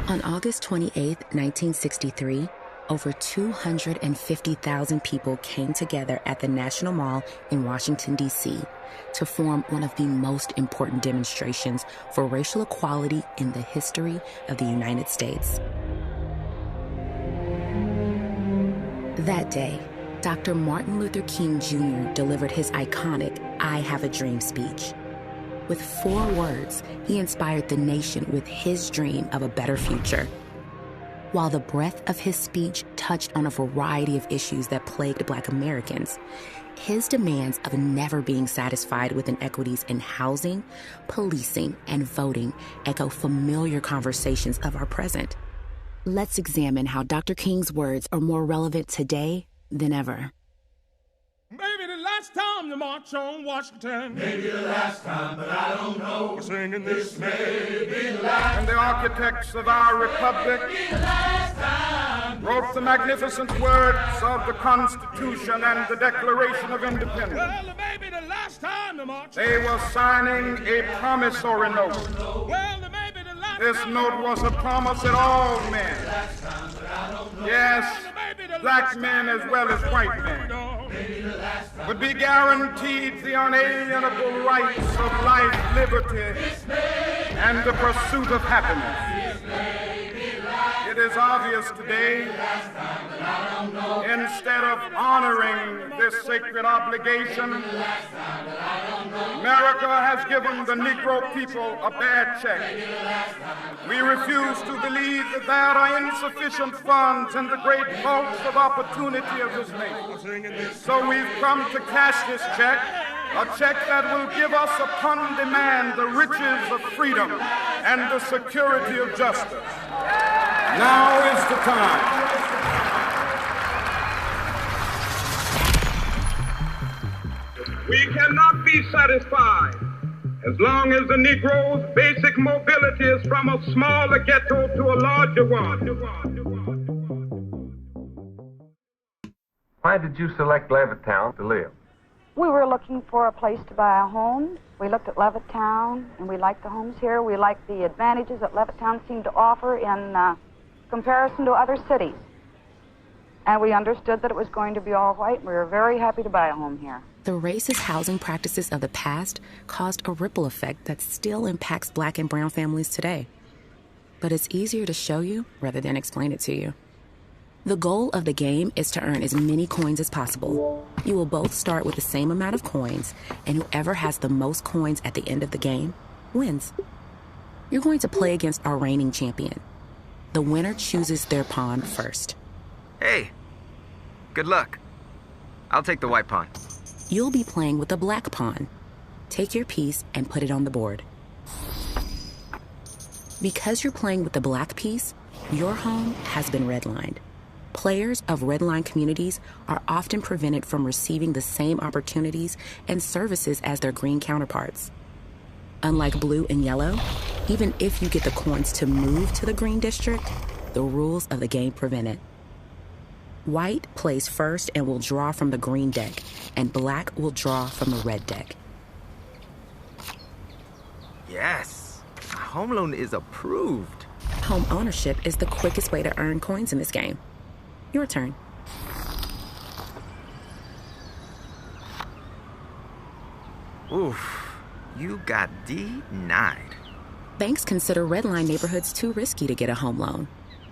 On August 28, 1963, over 250,000 people came together at the National Mall in Washington, D.C., to form one of the most important demonstrations for racial equality in the history of the United States. That day, Dr. Martin Luther King Jr. delivered his iconic "I Have a Dream" speech. With 4 words, he inspired the nation with his dream of a better future. While the breadth of his speech touched on a variety of issues that plagued Black Americans, his demands of never being satisfied with inequities in housing, policing, and voting echo familiar conversations of our present. Let's examine how Dr. King's words are more relevant today than ever. Maybe the last time you march on Washington. Maybe the last time, but I don't know. We're singing this may be the last. And the architects of our republic wrote the magnificent words of the Constitution and the Declaration of Independence. Well, it may be the last time you march. They were signing a promissory note. Well, it may be the last This time. note was a promise that all men, yes, black men as well as white men, would be guaranteed the unalienable rights of life, liberty, and the pursuit of happiness. It is obvious today, instead of honoring this sacred obligation, America has given the Negro people a bad check. We refuse to believe that there are insufficient funds in the great vaults of opportunity of this nation. So we've come to cash this check, a check that will give us upon demand the riches of freedom and the security of justice. Now is the time. We cannot be satisfied as long as the Negro's basic mobility is from a smaller ghetto to a larger one. Why did you select Levittown to live? We were looking for a place to buy a home. We looked at Levittown, and we liked the homes here. We liked the advantages that Levittown seemed to offer in comparison to other cities. And we understood that it was going to be all white. We were very happy to buy a home here. The racist housing practices of the past caused a ripple effect that still impacts Black and brown families today. But it's easier to show you rather than explain it to you. The goal of the game is to earn as many coins as possible. You will both start with the same amount of coins, and whoever has the most coins at the end of the game wins. You're going to play against our reigning champion. The winner chooses their pawn first. Hey, good luck. I'll take the white pawn. You'll be playing with the black pawn. Take your piece and put it on the board. Because you're playing with the black piece, your home has been redlined. Players of redline communities are often prevented from receiving the same opportunities and services as their green counterparts. Unlike blue and yellow, even if you get the coins to move to the green district, the rules of the game prevent it. White plays first and will draw from the green deck, and black will draw from the red deck. Yes, a home loan is approved. Home ownership is the quickest way to earn coins in this game. Your turn. Oof, you got denied. Banks consider redline neighborhoods too risky to get a home loan.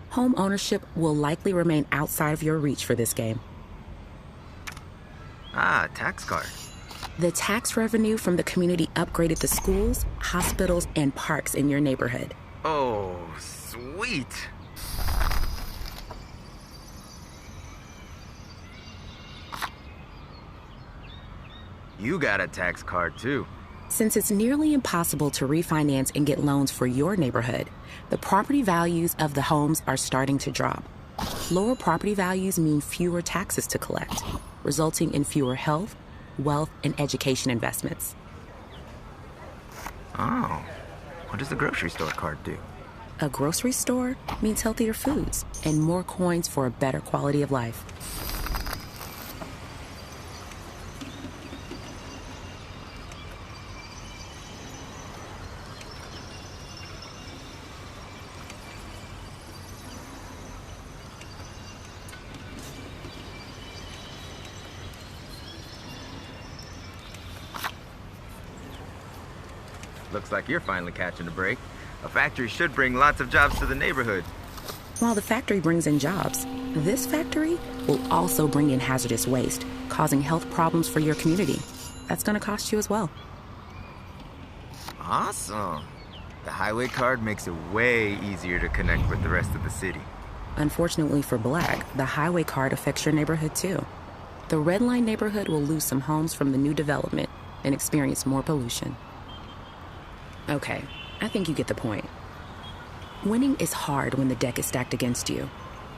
Home ownership will likely remain outside of your reach for this game. Ah, tax card. The tax revenue from the community upgraded the schools, hospitals, and parks in your neighborhood. Oh, sweet. You got a tax card, too. Since it's nearly impossible to refinance and get loans for your neighborhood, the property values of the homes are starting to drop. Lower property values mean fewer taxes to collect, resulting in fewer health, wealth, and education investments. Oh, what does the grocery store card do? A grocery store means healthier foods and more coins for a better quality of life. Looks like you're finally catching a break. A factory should bring lots of jobs to the neighborhood. While the factory brings in jobs, this factory will also bring in hazardous waste, causing health problems for your community. That's going to cost you as well. Awesome. The highway card makes it way easier to connect with the rest of the city. Unfortunately for Black, the highway card affects your neighborhood too. The Red Line neighborhood will lose some homes from the new development and experience more pollution. Okay, I think you get the point. Winning is hard when the deck is stacked against you.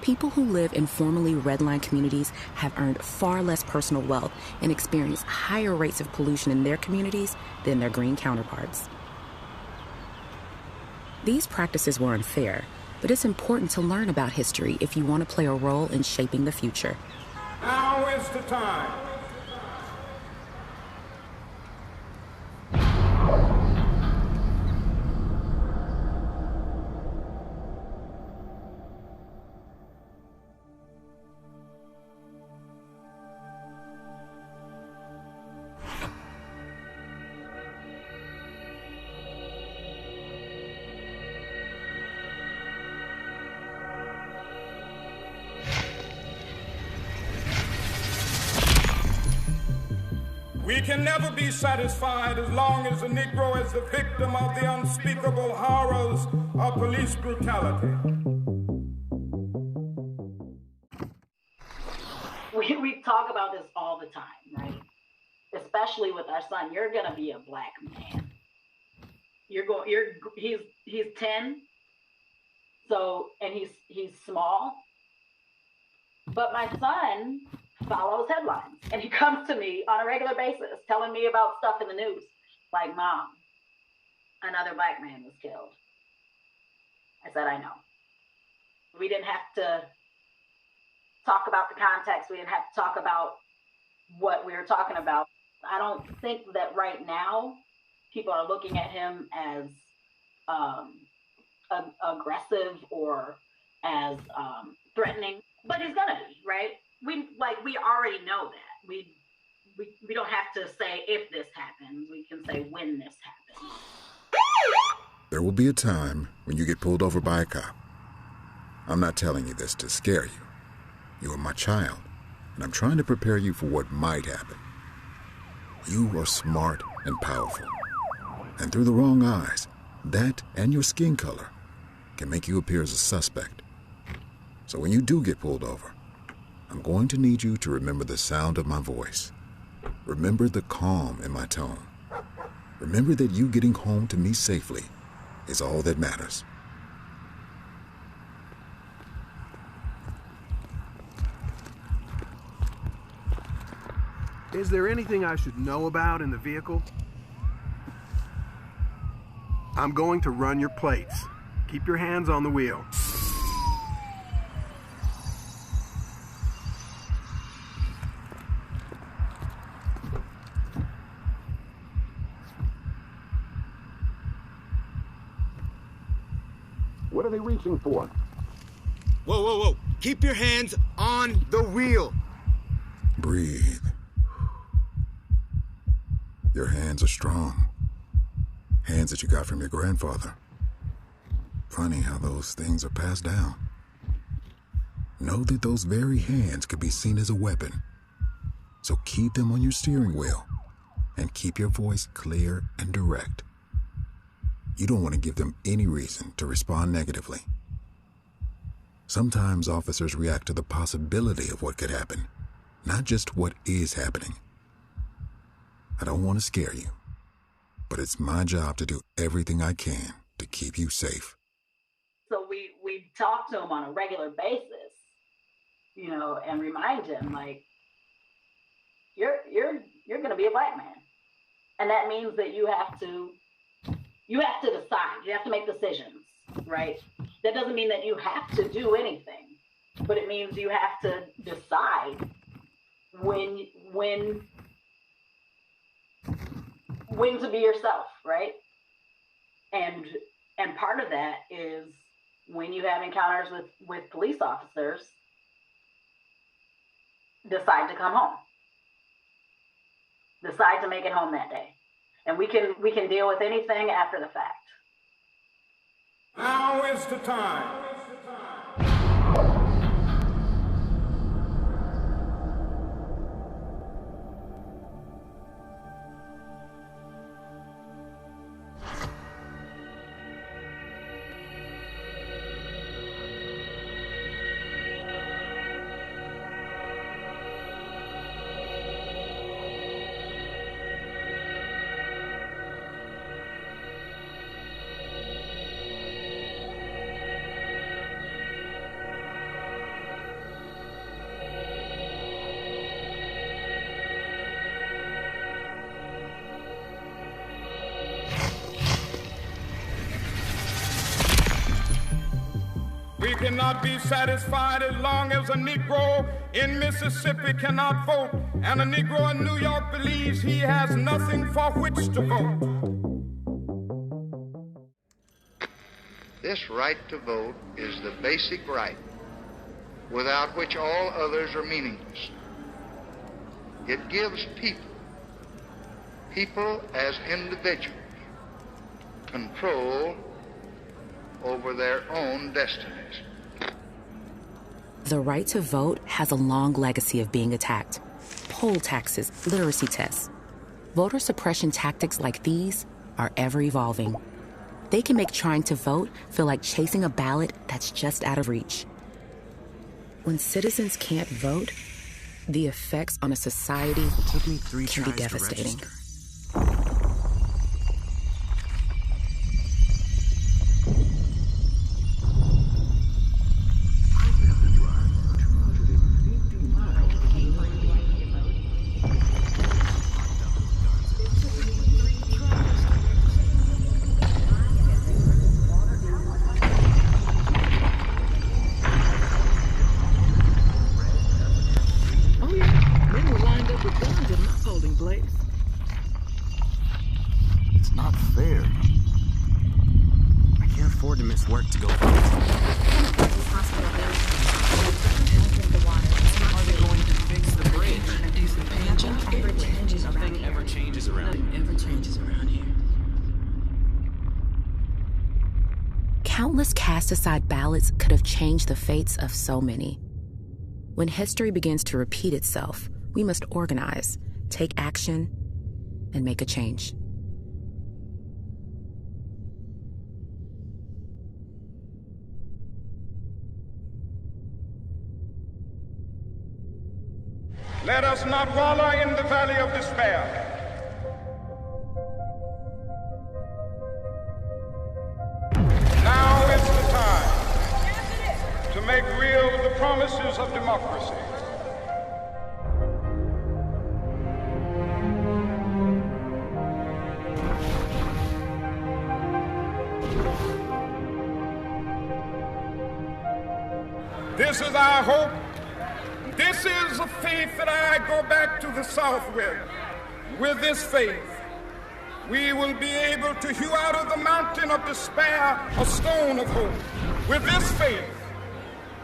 People who live in formerly Red Line communities have earned far less personal wealth and experience higher rates of pollution in their communities than their green counterparts. These practices were unfair, but it's important to learn about history if you want to play a role in shaping the future. Now is the time. We can never be satisfied as long as the Negro is the victim of the unspeakable horrors of police brutality. We talk about this all the time, right? Especially with our son. You're gonna be a Black man. He's 10, so, and he's small. But my son follows headlines, and he comes to me on a regular basis telling me about stuff in the news, like, Mom, another Black man was killed. I said, I know. We didn't have to talk about the context. We didn't have to talk about what we were talking about. I don't think that right now people are looking at him as aggressive or as threatening, but he's gonna be, right? We already know that. We don't have to say if this happens. We can say when this happens. There will be a time when you get pulled over by a cop. I'm not telling you this to scare you. You are my child, and I'm trying to prepare you for what might happen. You are smart and powerful, and through the wrong eyes, that and your skin color can make you appear as a suspect. So when you do get pulled over, I'm going to need you to remember the sound of my voice. Remember the calm in my tone. Remember that you getting home to me safely is all that matters. Is there anything I should know about in the vehicle? I'm going to run your plates. Keep your hands on the wheel. What are they reaching for? Whoa, whoa, whoa. Keep your hands on the wheel. Breathe. Your hands are strong. Hands that you got from your grandfather. Funny how those things are passed down. Know that those very hands could be seen as a weapon. So keep them on your steering wheel and keep your voice clear and direct. You don't want to give them any reason to respond negatively. Sometimes officers react to the possibility of what could happen, not just what is happening. I don't want to scare you, but it's my job to do everything I can to keep you safe. So we talk to him on a regular basis, you know, and remind him, like, you're going to be a Black man. And that means that you have to decide. You have to make decisions, right? That doesn't mean that you have to do anything, but it means you have to decide when to be yourself, right? And part of that is when you have encounters with police officers, decide to come home. Decide to make it home that day. And we can deal with anything after the fact. Now is the time. We cannot be satisfied as long as a Negro in Mississippi cannot vote, and a Negro in New York believes he has nothing for which to vote. This right to vote is the basic right, without which all others are meaningless. It gives people as individuals, control over their own destinies. The right to vote has a long legacy of being attacked. Poll taxes, literacy tests. Voter suppression tactics like these are ever evolving. They can make trying to vote feel like chasing a ballot that's just out of reach. When citizens can't vote, the effects on a society can be devastating. It's not fair. I can't afford to miss work to go vote. Are they going to fix the bridge? Nothing ever changes around here. Countless cast-aside ballots could have changed the fates of so many. When history begins to repeat itself, we must organize, take action, and make a change. Let us not wallow in the valley of despair. Now is the time to make real the promises of democracy. This is our hope. This is a faith that I go back to the South with. With this faith, we will be able to hew out of the mountain of despair a stone of hope. With this faith,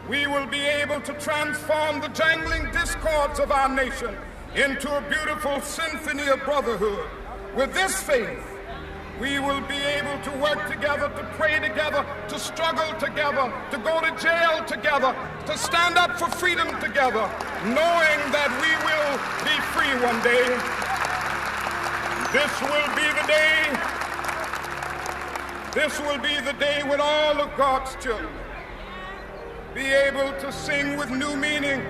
we will be able to transform the jangling discords of our nation into a beautiful symphony of brotherhood. With this faith, we will be able to work together, to pray together, to struggle together, to go to jail together, to stand up for freedom together, knowing that we will be free one day. This will be the day when all of God's children be able to sing with new meaning,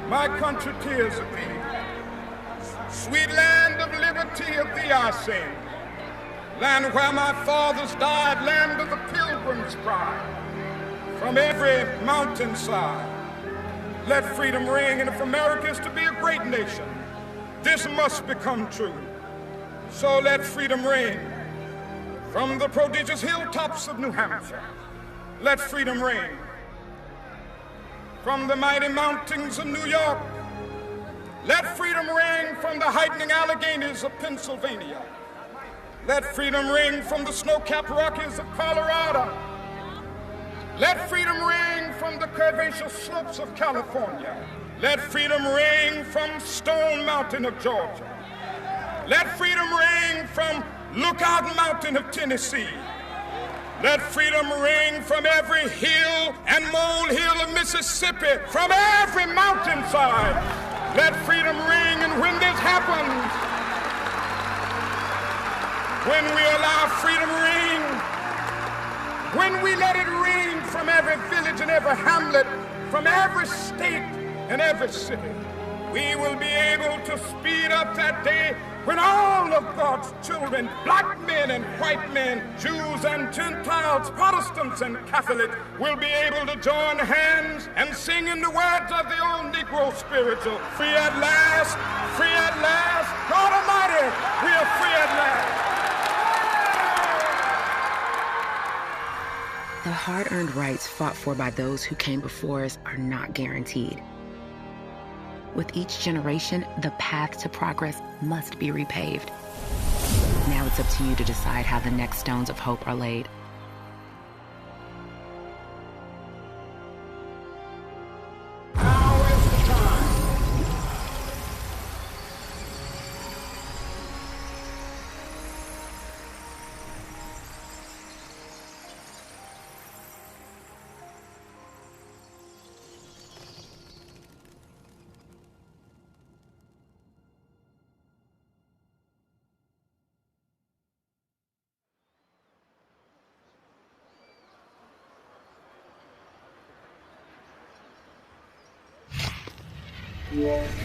"My country, tears of thee. Sweet land of liberty, of thee I sing. Land where my fathers died, land of the pilgrim's pride. From every mountainside, let freedom ring. And if America is to be a great nation, this must become true. So let freedom ring. From the prodigious hilltops of New Hampshire, let freedom ring. From the mighty mountains of New York, let freedom ring. From the heightening Alleghenies of Pennsylvania, let freedom ring. From the snow-capped Rockies of Colorado, let freedom ring. From the curvaceous slopes of California, let freedom ring. From Stone Mountain of Georgia, let freedom ring. From Lookout Mountain of Tennessee. Let freedom ring from every hill and molehill of Mississippi, from every mountainside. Let freedom ring, and when this happens, when we allow freedom ring, when we let it ring from every village and every hamlet, from every state and every city, we will be able to speed up that day when all of God's children, black men and white men, Jews and Gentiles, Protestants and Catholics, will be able to join hands and sing in the words of the old Negro spiritual, free at last, God Almighty, we are free at last. The hard-earned rights fought for by those who came before us are not guaranteed. With each generation, the path to progress must be repaved. Now it's up to you to decide how the next stones of hope are laid. Now is the time. Yeah.